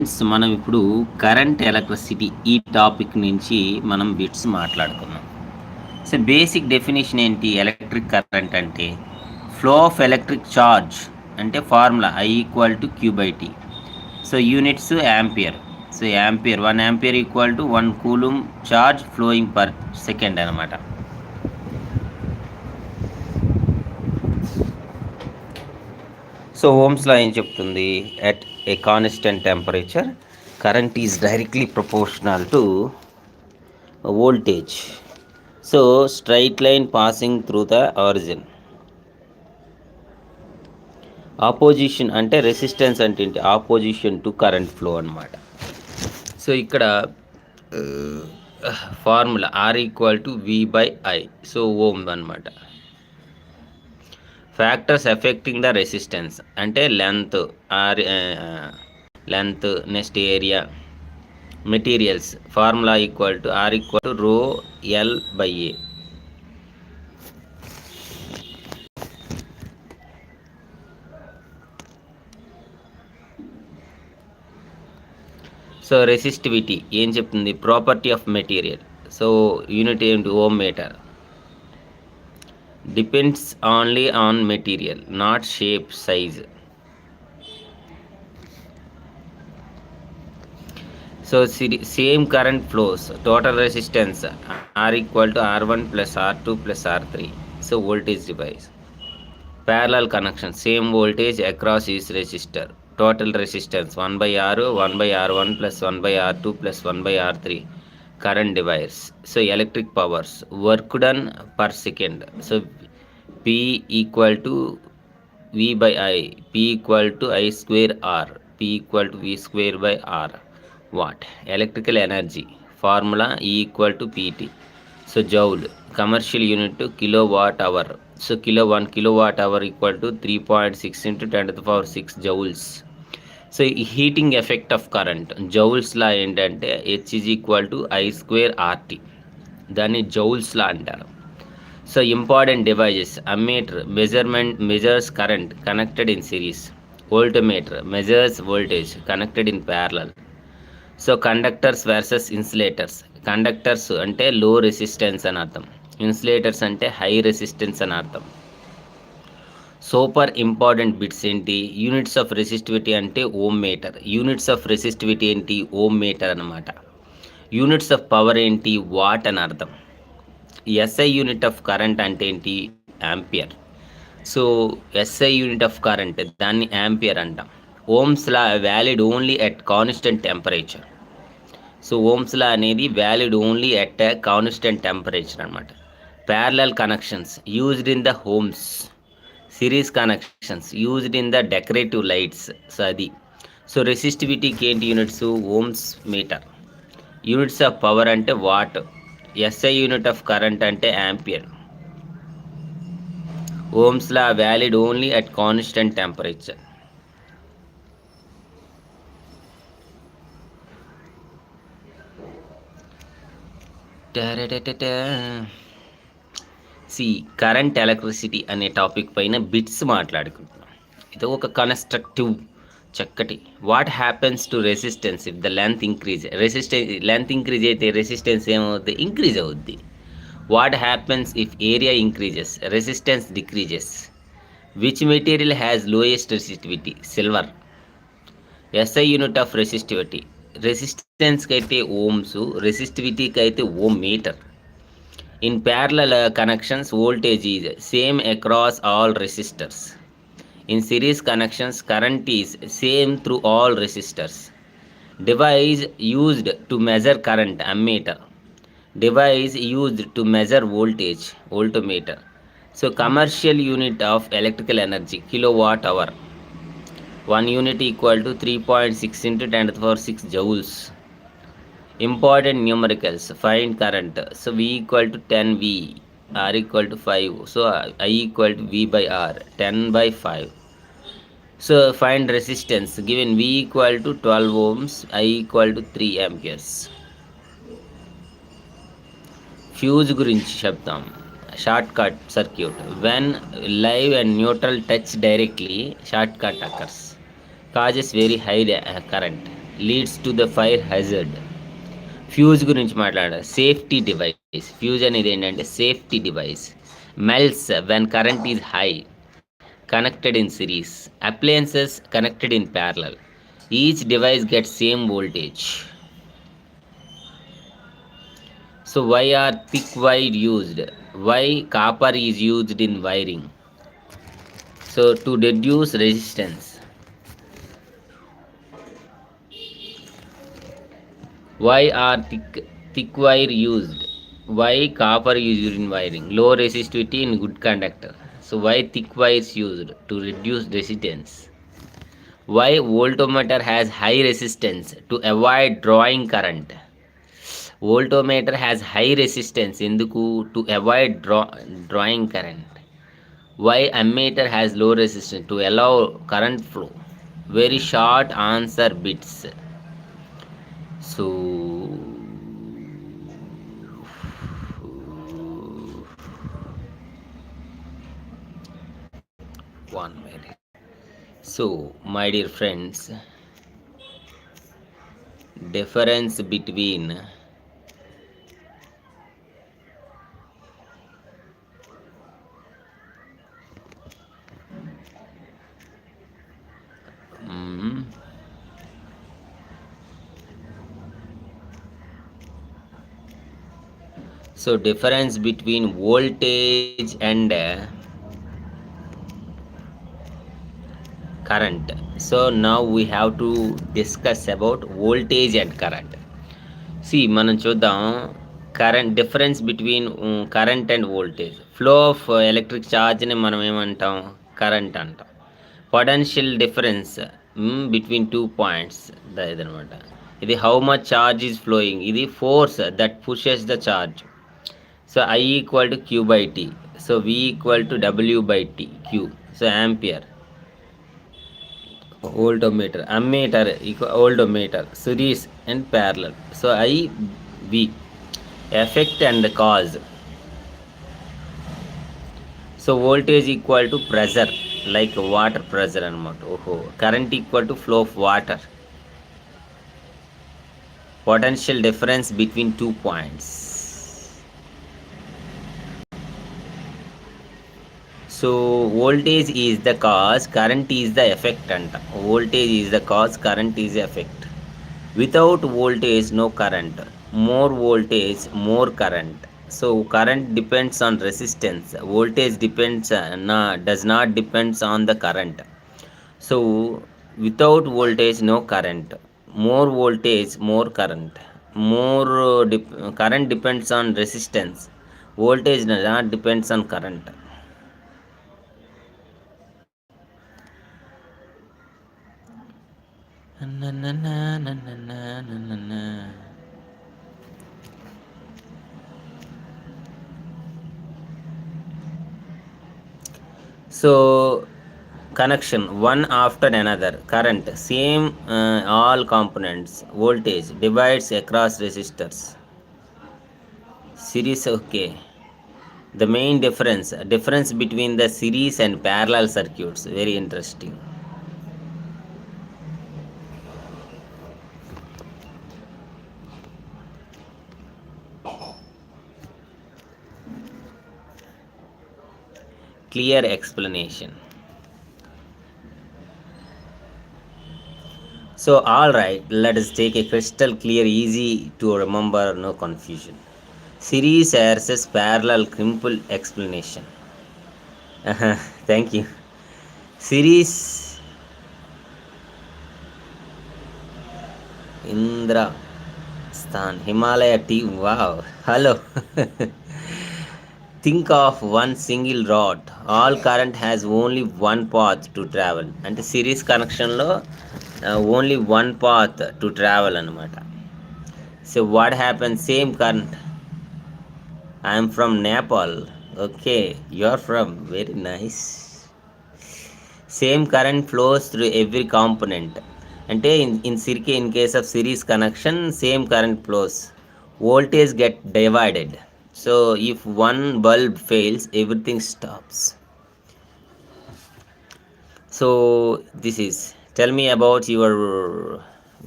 మనం ఇప్పుడు current electricity ఈ టాపిక్ నుంచి మనం బిట్స్ మాట్లాడుకుందాం. సో బేసిక్ డెఫినేషన్ ఏంటి? ఎలక్ట్రిక్ కరెంట్ అంటే ఫ్లో ఆఫ్ ఎలక్ట్రిక్ చార్జ్, అంటే formula I equal to Q/T. So units ampere. So ampere 1 ampere equal to 1 coulomb charge flowing per second అనమాట. So Ohm's law ఏం చెప్తుంది? At a constant temperature current is directly proportional to voltage. So straight line passing through the origin. Opposition అంటే resistance అంటే ఏంటి? Opposition to current flow అనమాట. So ఇక్కడ formula R equal to V/I. So ohm అనమాట. Factors affecting the resistance అంటే length, next area, materials. Formula equal to R equal to ρL/A. So resistivity ఏం చెప్తుంది? Property of material. So unit ఏంటి? Ohm metre. Depends only on material, not shape, size. So same current flows. Total resistance R equal to R1 plus R2 plus R3. So voltage divides. Parallel connection, same voltage across each resistor. Total resistance 1/R, 1/R1 plus 1/R2 plus 1/R3. Current device. So electric powers, work done per second. So P equal to V/I. P equal to I square R. P equal to V square by R. What? Electrical energy formula E equal to PT. So joule. Commercial unit kilo watt hour. So 1 kilowatt hour equal to 3.6 × 10⁶ joules. So ఈ heating effect of current జౌల్స్లా ఏంటంటే H is equal to I square RT. దాన్ని జౌల్స్లా అంటారు. So important devices. Ammeter measures current connected in series. Voltmeter measures voltage connected in parallel. So conductors versus insulators. Conductors అంటే లో resistance అని అర్థం, insulators అంటే high resistance అని అర్థం. Super important bits ఏంటి? యూనిట్స్ ఆఫ్ రెసిస్టివిటీ అంటే ohm metre. Units of resistivity ఏంటి? ఓమ్ మీటర్ అనమాట. యూనిట్స్ ఆఫ్ పవర్ ఏంటి? వాట్ అని అర్థం. SI యూనిట్ ఆఫ్ కరెంట్ అంటే ఏంటి? Ampere. So SI unit of current దాన్ని యాంపియర్ అంటాం. Ohm's law valid only at constant temperature. So Ohm's law అనేది valid only at constant temperature అనమాట. Parallel connections used in the homes. Series connections used in the decorative lights. So అది. So రెసిస్టివిటీకి ఏంటి units? Ohms metre. Units of power అంటే watt. SI unit of current అంటే ampere. Ohm's law valid only at constant temperature. Current electricity అనే topic పైన bits మాట్లాడుకుంటున్నాం. ఇది ఒక కన్స్ట్రక్టివ్ చక్కటి. What happens to resistance if the length increase? Length increase అయితే resistance ఏమవుద్ది? ఇంక్రీజ్ అవుద్ది. What happens if area increases? Resistance decreases. Which material has lowest resistivity? Silver. SI unit of resistivity. రెసిస్టెన్స్కి అయితే ohms, రెసిస్టివిటీకి అయితే ohm metre. In parallel connections voltage is same across all resistors. In series connections current is same through all resistors. Device used to measure current ammeter. Device used to measure voltage voltmeter. So commercial unit of electrical energy kilowatt hour. 1 unit equal to 3.6 × 10⁶ joules. Important numericals. Find current. So V equal to 10V, R equal to 5. So I equal to V/R 10/5. So find resistance. Given V equal to 12 ohms, I equal to 3 amperes. Fuse గురించి చెప్తాం. Short cut circuit. When live and neutral touch directly, short cut occurs. Causes very high current. Leads to the fire hazard. Fuse గురించి మాట్లాడాలి. Safety device. Fuse అనేది ఏంటంటే safety device. మెల్స్ when current is high, connected in series. Appliances connected in parallel. Each device get same voltage. So why are thick wire used? Why copper is used in wiring? So to reduce resistance. Why are thick wire used? Why copper is used in wiring? Low resistivity in good conductor. So why thick wires used? To reduce resistance. Why voltmeter has high resistance? To avoid drawing current. Voltmeter has high resistance ఎందుకు? To avoid drawing current. Why ammeter has low resistance? To allow current flow. Very short answer bits. So one minute. So my dear friends, difference between so difference between voltage and current. So now we have to discuss about voltage and current. See, మనం చూద్దాం. Current difference between current and voltage. Flow of electric ఛార్జ్ని మనం ఏమంటాం? Current అంటాం. Potential difference between 2 points ఇదనమాట. ఇది how much charge is flowing. ఇది force that pushes the charge. So I equal to Q by T. So V equal to W by T Q. So ampere. voltmeter, ammeter equal voltmeter, series and parallel. So I V. Effect and cause. So voltage equal to pressure, like water pressure anamata. Current equal to flow of water. Potential difference between 2 points. So voltage is the cause, current is the effect anta. Voltage is the cause, current is the effect. Without voltage, no current. More voltage, more current. So current depends on resistance. Voltage does not depends on the current. So without voltage, no current. More voltage, more current. Current depends on resistance. Voltage does not depends on current. So connection one after another. Current same, all components. Voltage divides across resistors. Series, okay. The main difference between the series and parallel circuits, very interesting. Clear explanation. So all right, let us take a crystal clear, easy to remember, no confusion. Series versus parallel, simple explanation. Thank you. Series. Indra Stan, Himalaya team, wow, hello. Think of one single rod. All current has only one path to travel. అంటే series కనెక్షన్లో only one path to travel అనమాట. So what happen? Same current. I'm from Nepal. Okay, you are from, very nice. Same current flows through every component. అంటే in case of series connection, same current flows. Voltage get divided. So if one bulb fails, everything stops. So this is, tell me about your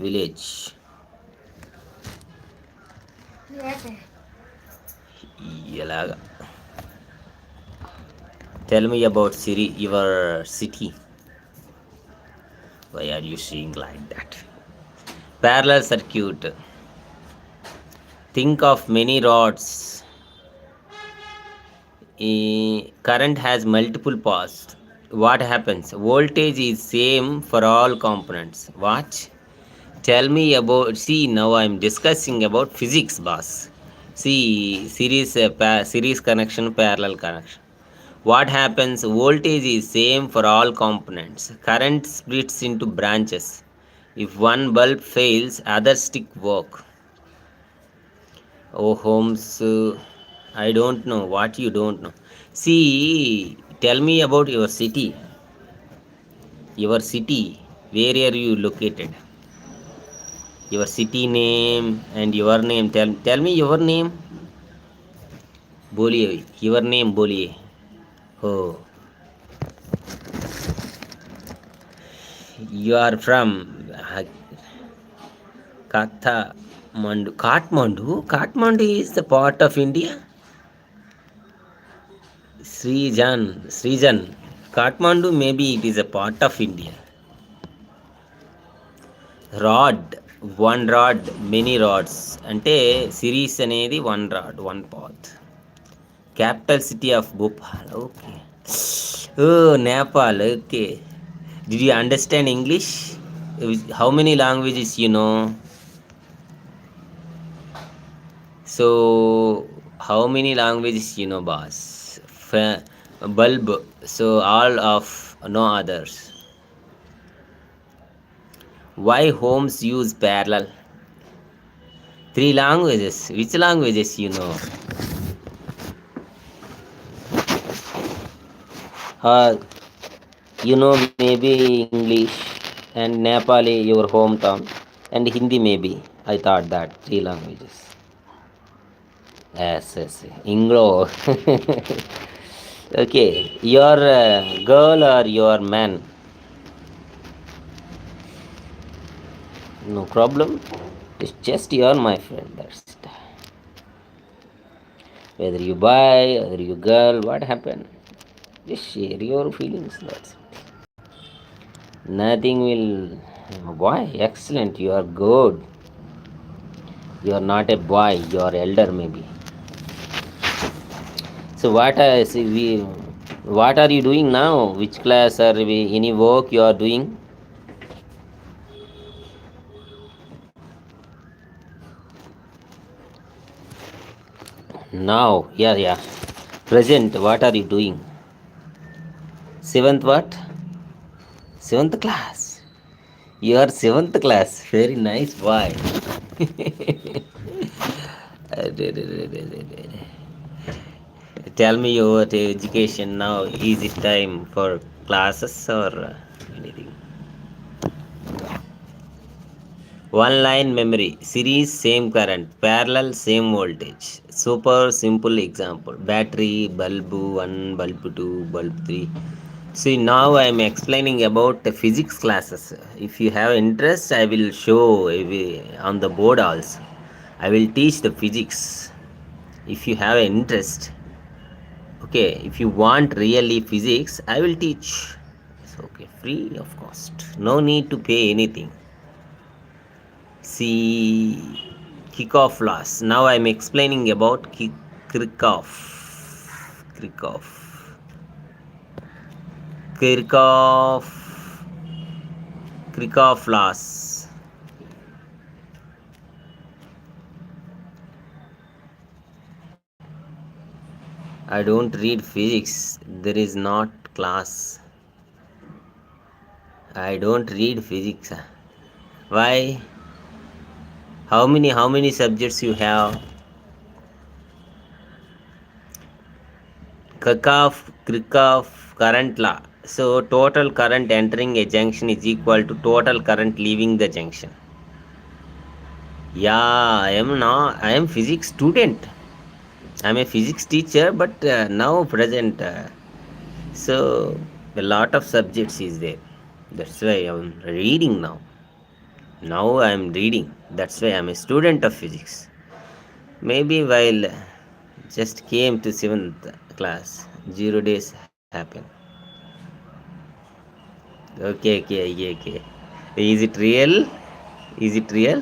village. ఎలాగా? Tell me about your city. Why are you seeing like that? Parallel circuit. Think of many rods. Current has multiple paths. What happens? Voltage is same for all components. What? Tell me about. See, now I'm discussing about physics, boss. See, series connection, parallel connection. What happens? Voltage is same for all components. Current splits into branches. If one bulb fails, others stick work. Oh, Holmes, I don't know what you don't know. See, tell me about your city. Your city. Where are you located? Your city name and your name. Tell me your name. Boliye. Your name Boliye. Oh, you are from Kathmandu. Kathmandu. Kathmandu is the part of India. Srijan. Kathmandu, maybe it is a part of India. Rod, one rod, many rods అంటే series అనేది one rod, one path. Capital city of Bhopal. Okay. Oh, Nepal. Okay. Did you understand English? How many languages you know? So how many languages you know, boss? Bulb, so all of no others. Why homes use parallel? 3 languages. Which languages you know? uh, you know maybe English and Nepali, your hometown, and Hindi maybe. I thought that 3 languages. Yes. Inglo. Okay, your girl or your man? No problem. It's just you're my friend. That's it. Whether you buy, whether you girl, what happened? Just share your feelings. That's it. Nothing will. Boy, excellent. You are good. You are not a boy. You are elder maybe. So what I see we. What are you doing now? Which class or any work you are doing? Now, yeah. Present, what are you doing? 7th what? 7th class. You are 7th class. Very nice boy. Tell me your education now. Is it time for classes or anything? One line memory, series same current, parallel same voltage. Super simple example. Battery, bulb 1, bulb 2, bulb 3. See, now I am explaining about the physics classes. If you have interest, I will show on the board also. I will teach the physics. If you have interest, okay. If you want really physics, I will teach. It's okay, free of cost. No need to pay anything. See, Kirchhoff laws. Now I am explaining about Kirchhoff laws. I don't read physics. There is not class. I don't read physics. Why? How many subjects you have? Kirchhoff current law. So total current entering a junction is equal to total current leaving the junction. Yeah, I am physics student. I am a physics teacher, but now present. So a lot of subjects is there. That's why I am reading now. Now I am reading. That's why I am a student of physics. Maybe while just came to 7th class, 0 days happen. Okay. Is it real? Is it real?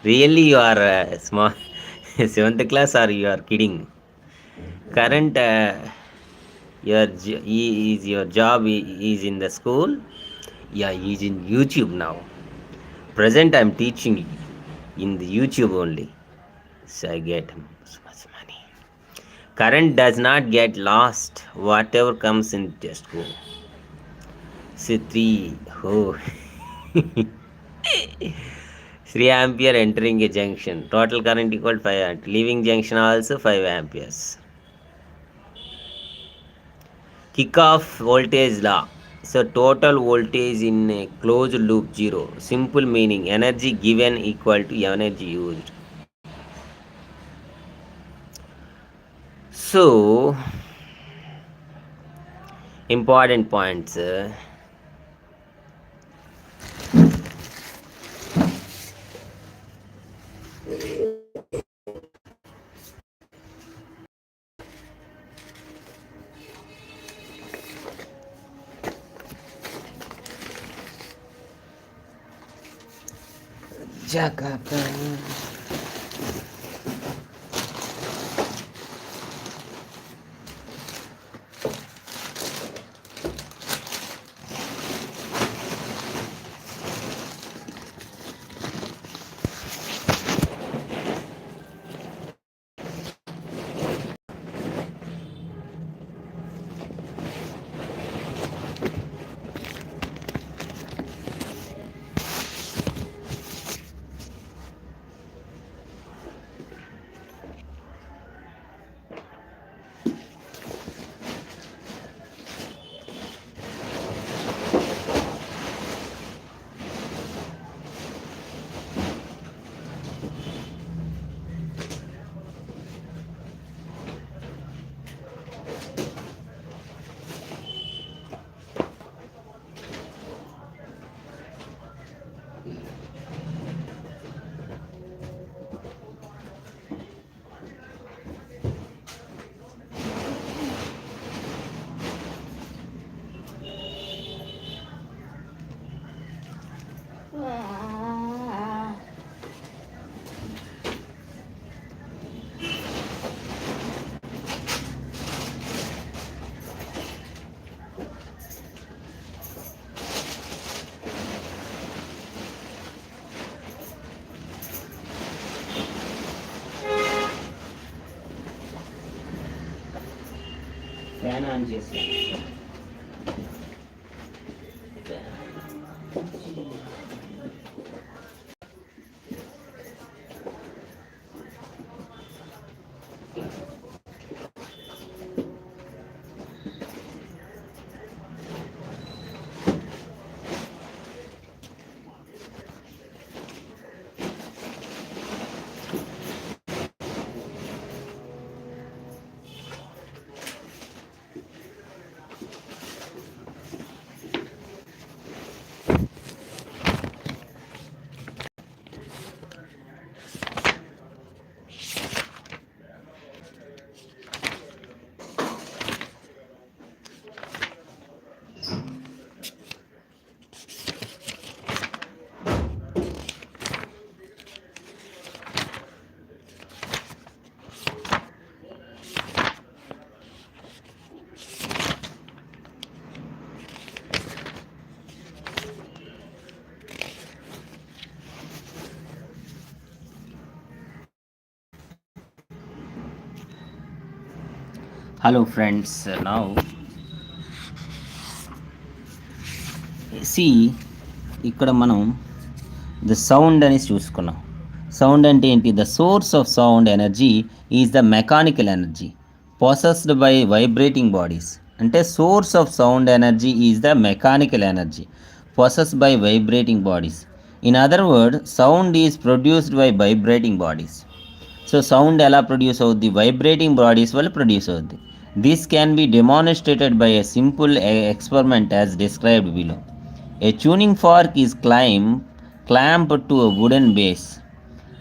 Really, you are small 7th class, or you are kidding? Current, is your job is in the school? Yeah, is in YouTube now. Present, I'm teaching in the YouTube only. So I get so much money. Current does not get lost. Whatever comes in, just go. See, 3. Oh. 3 ampere entering a junction. Total current equal 5 amp. Leaving junction also 5 amperes. Kirchhoff voltage law. So total voltage in a closed loop 0. Simple meaning, energy given equal to energy used. So important points. Jakarta. Fan on చేసి Hello friends, now see ఇక్కడ మనం the sound అని చూసుకున్నాం. Sound అంటే ఏంటి? The source of sound energy is the mechanical energy possessed by vibrating bodies. అంటే source of sound energy is the mechanical energy possessed by vibrating bodies. In other word, sound is produced by vibrating bodies. So sound ఎలా produce అవుద్ది? Vibrating bodies వల్ల produce అవుద్ది. This can be demonstrated by a simple experiment as described below. A tuning fork is clamped to a wooden base.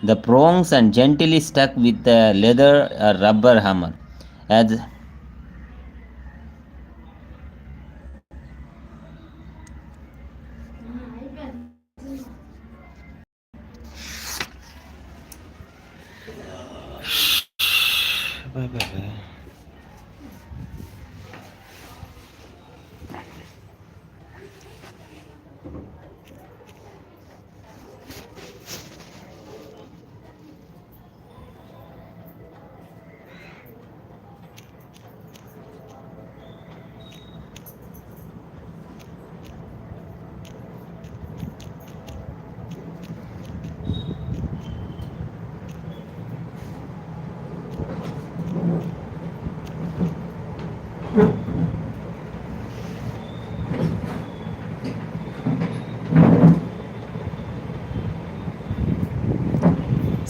The prongs are gently stuck with a leather or rubber hammer. As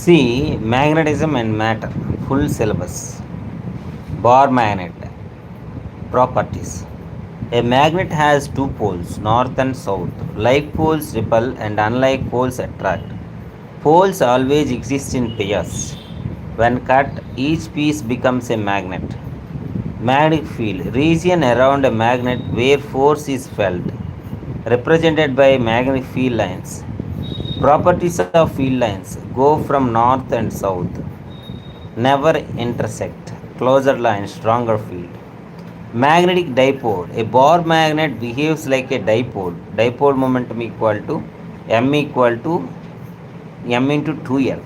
see magnetism and matter, full syllabus. Bar magnet properties. A magnet has two poles, north and south. Like poles repel and unlike poles attract. Poles always exist in pairs. When cut, each piece becomes a magnet. Magnetic field, region around a magnet where force is felt, represented by magnetic field lines. Properties of field lines go from north and south, never intersect. Closer line, stronger field. Magnetic dipole. A bar magnet behaves like a dipole. Dipole momentum equal to M equal to M into 2L.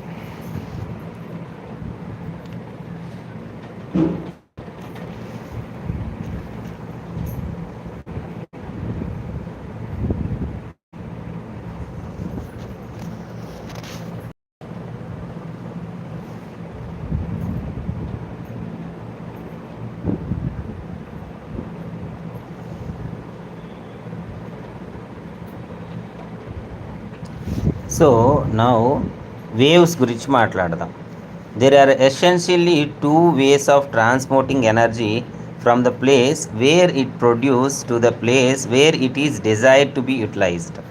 So now waves గురించి మాట్లాడదాం. There are essentially two ways of transporting energy from the place where it produce to the place where it is desired to be utilised.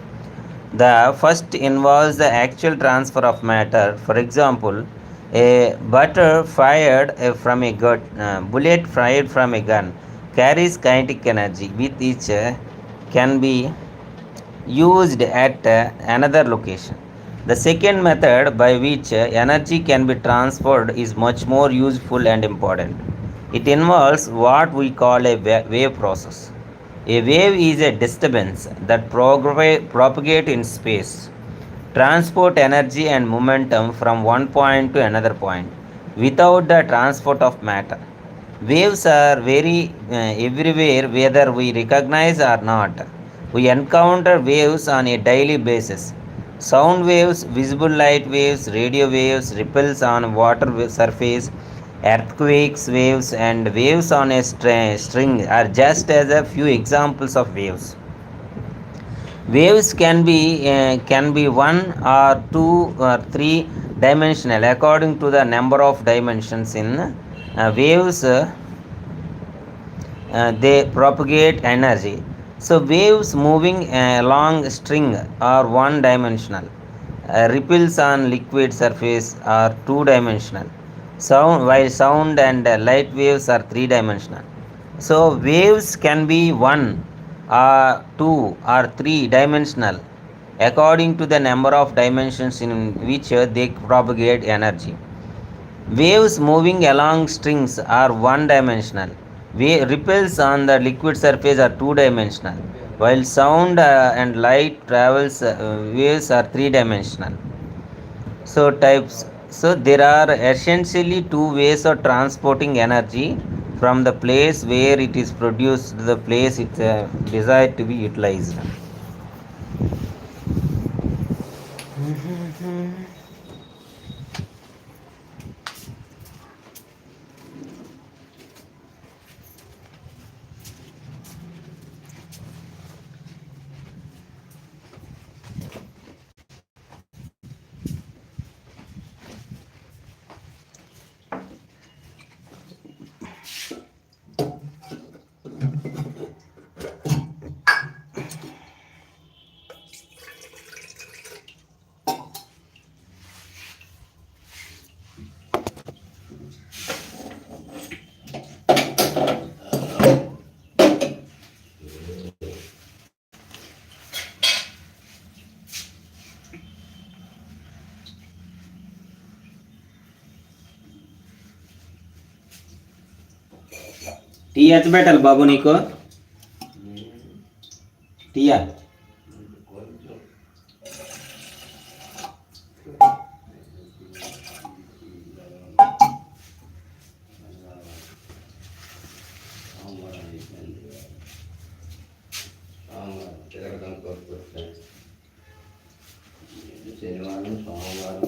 The first involves the actual transfer of matter. For example, a bullet fired from a gun carries kinetic energy with which can be used at another location. The second method by which energy can be transferred is much more useful and important. It involves what we call a wave process. A wave is a disturbance that propagates in space, transport energy and momentum from one point to another point without the transport of matter. Waves are very everywhere whether we recognize or not. We encounter waves on a daily basis. Sound waves, visible light waves, radio waves, ripples on water surface, earthquakes waves and waves on a string are just as a few examples of waves. Waves can be one or two or three dimensional according to the number of dimensions in waves. They propagate energy. So waves moving along string are one dimensional. Ripples on liquid surface are two dimensional. While sound and light waves are three dimensional. So waves can be one or two or three dimensional according to the number of dimensions in which they propagate energy. Waves moving along strings are one dimensional. Ripples on the liquid surface are two dimensional, while sound and light travels waves are three dimensional. So types. So there are essentially two ways of transporting energy from the place where it is produced to the place it's desired to be utilized. Tea ఎత్తబెట్టాలి బాబు నీకు, టీయా. శనివారం సోమవారం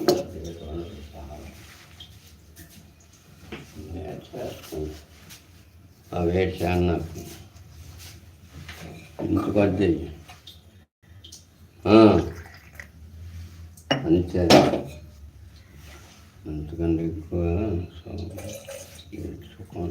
వేడి చాలా నాకు ఇంటికి వద్ద అంతే, అంతకంటే ఎక్కువ సుఖం.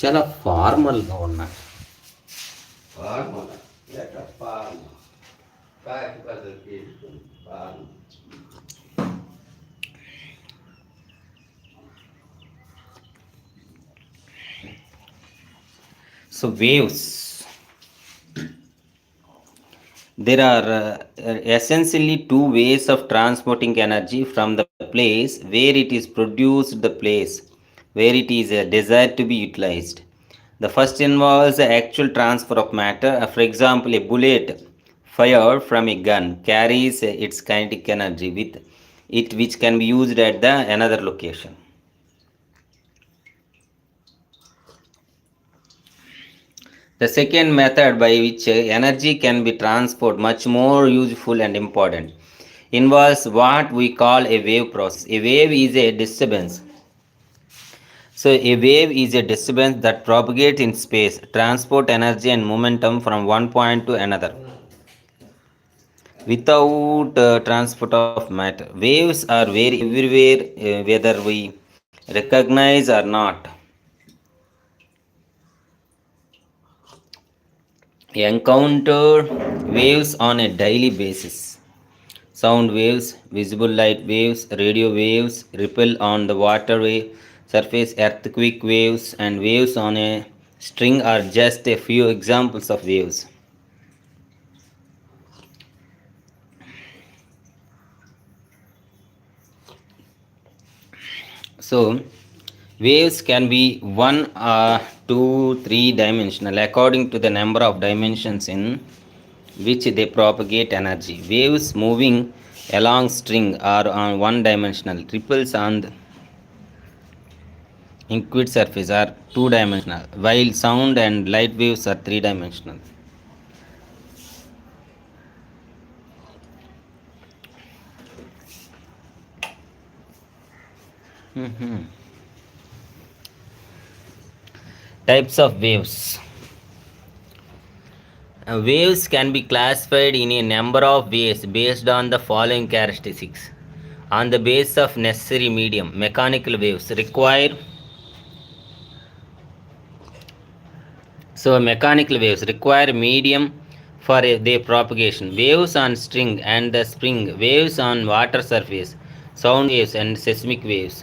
చాలా ఫార్మల్గా ఉన్నాయి. So waves. There are essentially two ways of transporting energy from the place where it is produced the place where it is desired to be utilized. The first involves the actual transfer of matter. For example, a bullet fired from a gun carries its kinetic energy with it, which can be used at the another location. The second method, by which energy can be transported, much more useful and important, involves what we call a wave process. A wave is a disturbance. So a wave is a disturbance that propagates in space, transport energy and momentum from one point to another without transport of matter. Waves are very everywhere, whether we recognize or not. Encounter waves on a daily basis. Sound waves, visible light waves, radio waves, ripple on the waterway surface, earthquake waves, and waves on a string are just a few examples of waves. So waves can be 1, 2, 3 dimensional according to the number of dimensions in which they propagate energy. Waves moving along string are on one dimensional. Ripples on the liquid surface are two dimensional, while sound and light waves are three dimensional. Types of waves. Waves can be classified in a number of ways based on the following characteristics. On the basis of necessary medium, mechanical waves require medium for their propagation. Waves on string and the spring, waves on water surface, sound waves and seismic waves.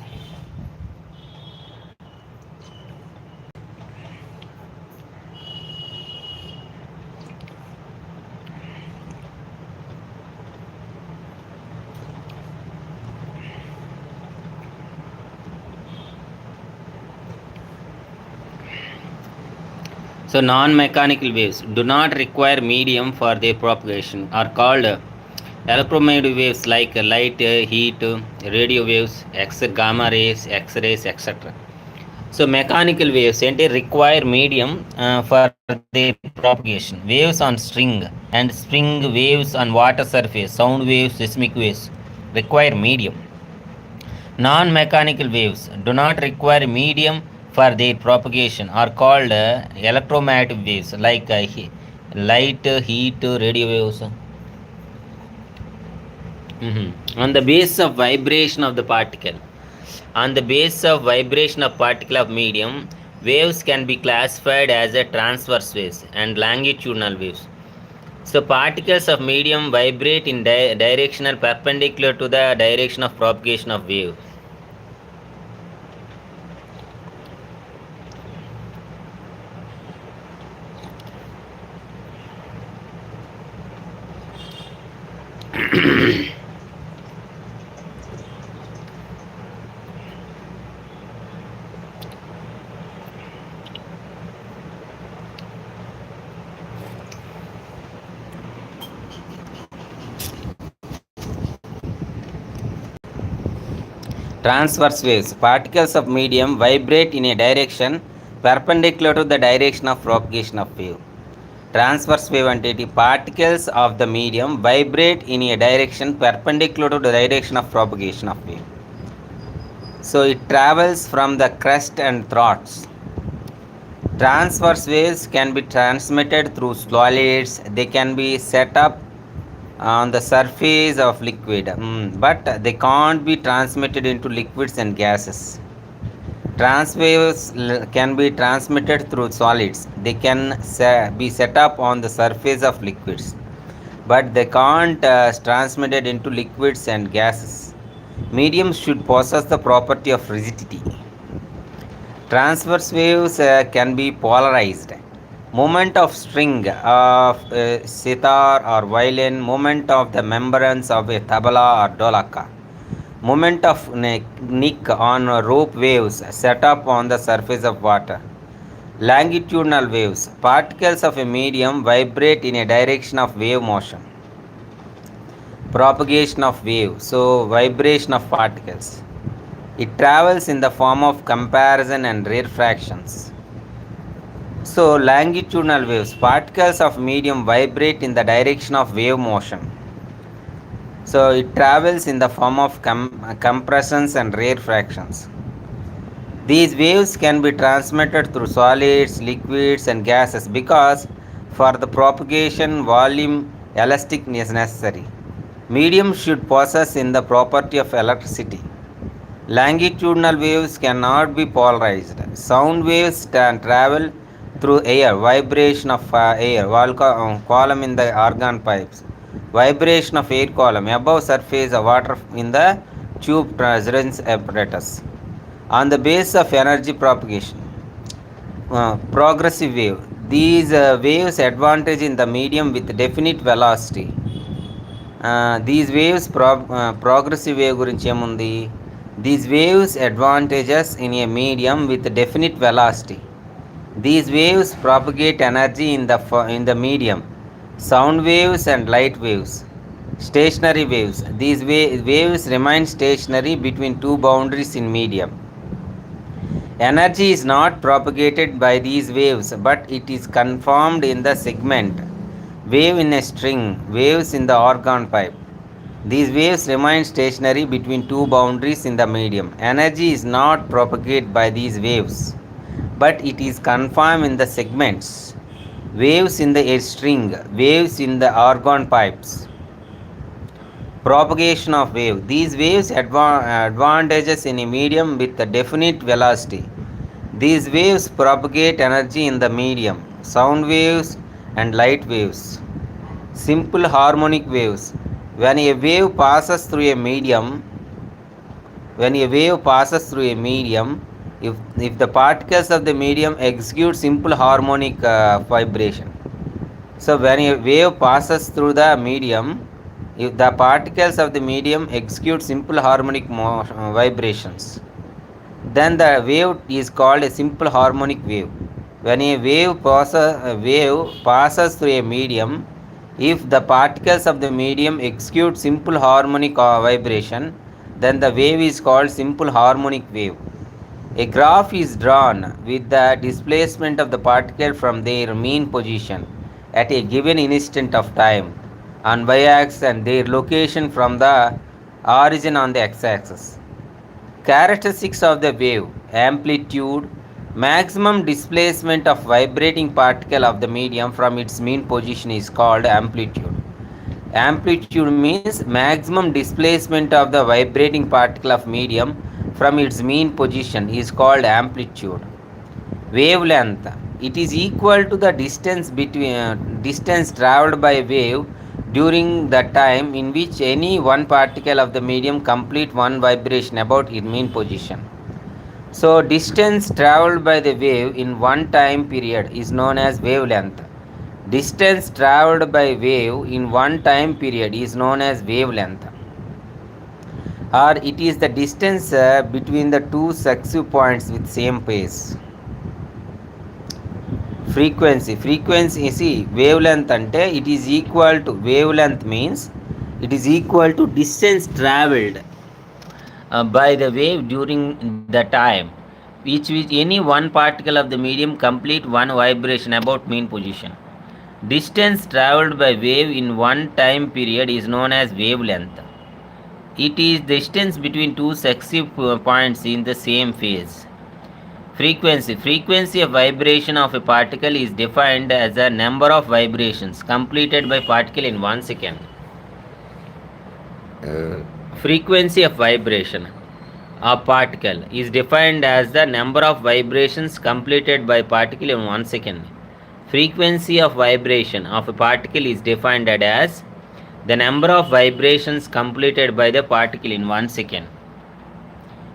So non-mechanical waves do not require medium for their propagation, are called electromagnetic waves like light, heat, radio waves, gamma rays, X-rays, etc. So mechanical waves require medium for their propagation. Waves on string and spring, waves on water surface, sound waves, seismic waves require medium. Non-mechanical waves do not require medium for their propagation, are called electromagnetic waves like light, heat, radio waves. On the basis of vibration of the particle. On the basis of vibration of particle of medium, waves can be classified as a transverse waves and longitudinal waves. So particles of medium vibrate in directional perpendicular to the direction of propagation of wave. Transverse waves. Particles of medium vibrate in a direction perpendicular to the direction of propagation of wave. Transverse wave అంటే particles of the medium vibrate in a direction perpendicular to the direction of propagation of wave. So it travels from the crest and throats. Transverse waves can be transmitted through solids. They can be set up on the surface of liquid, but they can't be transmitted into liquids and gases. Trans waves can be transmitted through solids. They can be set up on the surface of liquids, but they can't transmitted into liquids and gases. Mediums should possess the property of rigidity. Transverse waves can be polarized. Movement of string of sitar or violin, movement of the membranes of a tabla or dolaka, movement of nick on rope waves set up on the surface of water. Longitudinal waves. Particles of a medium vibrate in a direction of wave motion. Propagation of wave. So vibration of particles. It travels in the form of comparison and refractions. So longitudinal waves. Particles of medium vibrate in the direction of wave motion. So it travels in the form of compressions and rarefactions. These waves can be transmitted through solids, liquids and gases because for the propagation volume elasticity is necessary. Medium should possess in the property of electricity. Longitudinal waves cannot be polarized. Sound waves can travel through air, vibration of air, column in the organ pipes, vibration of air column above surface of water in the tube resonance apparatus. On the basis of energy propagation, progressive wave. These waves advantage in the medium with definite velocity. These waves progressive wave గురించి ఏముంది? These waves advantages in a medium with definite velocity. These waves propagate energy in the medium. Sound waves and light waves. Stationary waves. These waves remain stationary between two boundaries in medium. Energy is not propagated by these waves, but it is conformed in the segment. Wave in a string, waves in the organ pipe. These waves remain stationary between two boundaries in the medium. Energy is not propagated by these waves, but it is confined in the segments. Waves in the string, waves in the organ pipes. Propagation of wave. These waves advantages in a medium with a definite velocity. These waves propagate energy in the medium. Sound waves and light waves. Simple harmonic waves. When a wave passes through a medium, if the particles of the medium execute simple harmonic vibration. So when a wave passes through the medium, if the particles of the medium execute simple harmonic vibrations, then the wave is called a simple harmonic wave. When a wave passes through a medium, if the particles of the medium execute simple harmonic vibration, then the wave is called simple harmonic wave. A graph is drawn with the displacement of the particle from their mean position at a given instant of time on y-axis and their location from the origin on the x-axis. Characteristics of the wave: amplitude, maximum displacement of vibrating particle of the medium from its mean position is called amplitude. Amplitude means maximum displacement of the vibrating particle of medium from its mean position is called amplitude. Wavelength, it is equal to the distance traveled by wave during the time in which any one particle of the medium complete one vibration about its mean position. So distance traveled by the wave in one time period is known as wavelength. Distance traveled by wave in one time period is known as wavelength, or it is the distance between the two successive points with same phase. Frequency wavelength ante it is equal to, wavelength means it is equal to distance traveled by the wave during the time which any one particle of the medium complete one vibration about mean position. Distance traveled by wave in one time period is known as wavelength. It is distance between two successive points in the same phase. Frequency of vibration of a particle is defined as a number of vibrations completed by particle in 1 second. Frequency of vibration of particle is defined as the number of vibrations completed by particle in 1 second. Frequency of vibration of a particle is defined as the number of vibrations completed by the particle in 1 second.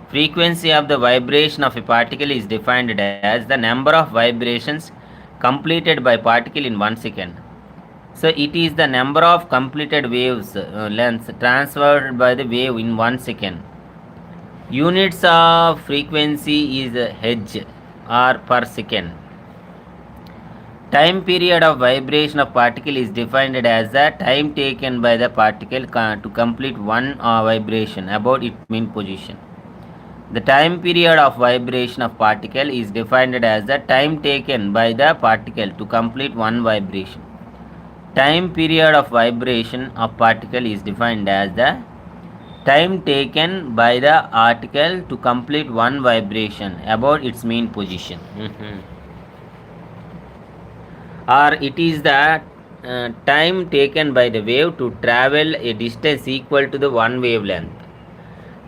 Frequency of the vibration of a particle is defined as the number of vibrations completed by particle in 1 second. So it is the number of completed waves length transferred by the wave in 1 second. Units of frequency is Hz or per second. Time period of vibration of particle is defined as the time taken by the particle to complete one vibration about its mean position. The time period of vibration of particle is defined as the time taken by the particle to complete one vibration. Time period of vibration of particle is defined as the time taken by the particle to complete one vibration about its mean position. Or it is the time taken by the wave to travel a distance equal to the one wavelength.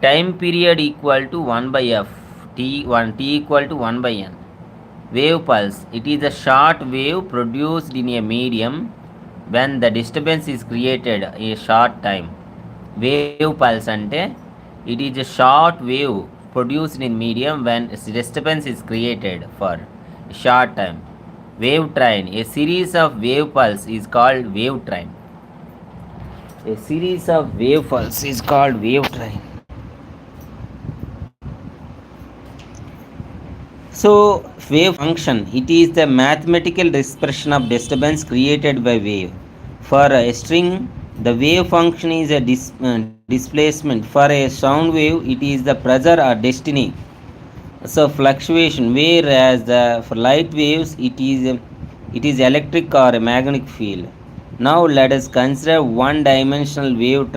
Time period equal to 1 by f, t equal to 1 by n. Wave pulse, it is a short wave produced in a medium when the disturbance is created a short time. Wave pulse ante it is a short wave produced in medium when disturbance is created for a short time. Wave train, a series of wave pulse is called wave train. A series of wave pulse is called wave train. So wave function, it is the mathematical expression of disturbance created by wave. For a string, the wave function is a displacement. For a sound wave, it is the pressure or density. So fluctuation. Whereas for light waves, it is electric or a magnetic field. Now let us consider one-dimensional wave